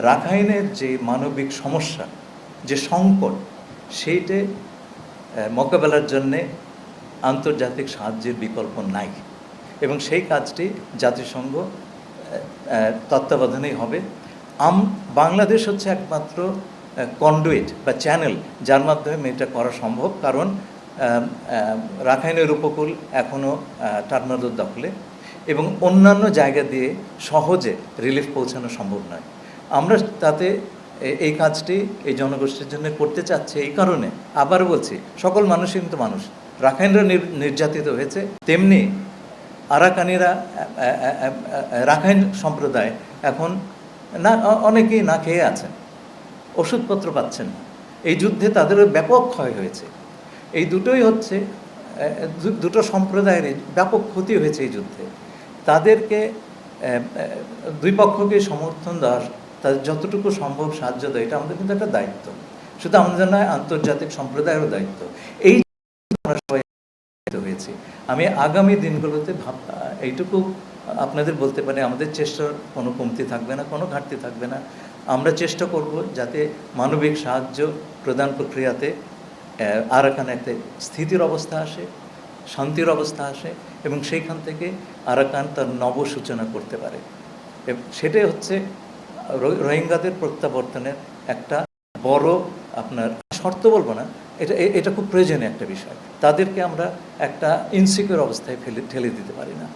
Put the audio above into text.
রাখাইনের যে মানবিক সমস্যা, যে সংকট, সেইটে মোকাবেলার জন্যে আন্তর্জাতিক সাহায্যের বিকল্প নাই এবং সেই কাজটি জাতিসংঘ তত্ত্বাবধানেই হবে। বাংলাদেশ হচ্ছে একমাত্র কন্ডুইট বা চ্যানেল যার মাধ্যমে এটা করা সম্ভব, কারণ রাখাইনের উপকূল এখনও টার্নারোর দখলে এবং অন্যান্য জায়গা দিয়ে সহজে রিলিফ পৌঁছানো সম্ভব নয়। আমরা তাতে এই কাজটি এই জনগোষ্ঠীর জন্য করতে চাচ্ছি এই কারণে, আবার বলছি, সকল মানুষই কিন্তু মানুষ। রাখাইনরা নির্যাতিত হয়েছে, তেমনি আরাকানিরা, রাখাইন সম্প্রদায় এখন না অনেকেই না খেয়ে আছেন, ওষুধপত্র পাচ্ছেন না। এই যুদ্ধে তাদেরও ব্যাপক ক্ষয় হয়েছে। এই দুটোই হচ্ছে দুটো সম্প্রদায়ের ব্যাপক ক্ষতি হয়েছে এই যুদ্ধে। তাদেরকে দুই পক্ষকে সমর্থন দেওয়া, তাদের যতটুকু সম্ভব সাহায্য দেয়, এটা আমাদের কিন্তু একটা দায়িত্ব, শুধু আমাদের নয়, আন্তর্জাতিক সম্প্রদায়েরও দায়িত্ব। এই আমরা সবাই হয়েছি। আমি আগামী দিনগুলোতে এইটুকু আপনাদের বলতে পারি, আমাদের চেষ্টার কোনো কমতি থাকবে না, কোনো ঘাটতি থাকবে না। আমরা চেষ্টা করব যাতে মানবিক সাহায্য প্রদান প্রক্রিয়াতে আরাকানে একটা স্থিতির অবস্থা আসে, শান্তির অবস্থা আসে এবং সেইখান থেকে আরাকান তার নবসূচনা করতে পারে। সেটাই হচ্ছে রোহিঙ্গাদের প্রত্যাবর্তনের একটা বড় আপনার শর্ত বলবো না, এটা খুব প্রয়োজনীয় একটা বিষয়। তাদেরকে আমরা একটা ইনসিকিউর অবস্থায় ঠেলে দিতে পারি না।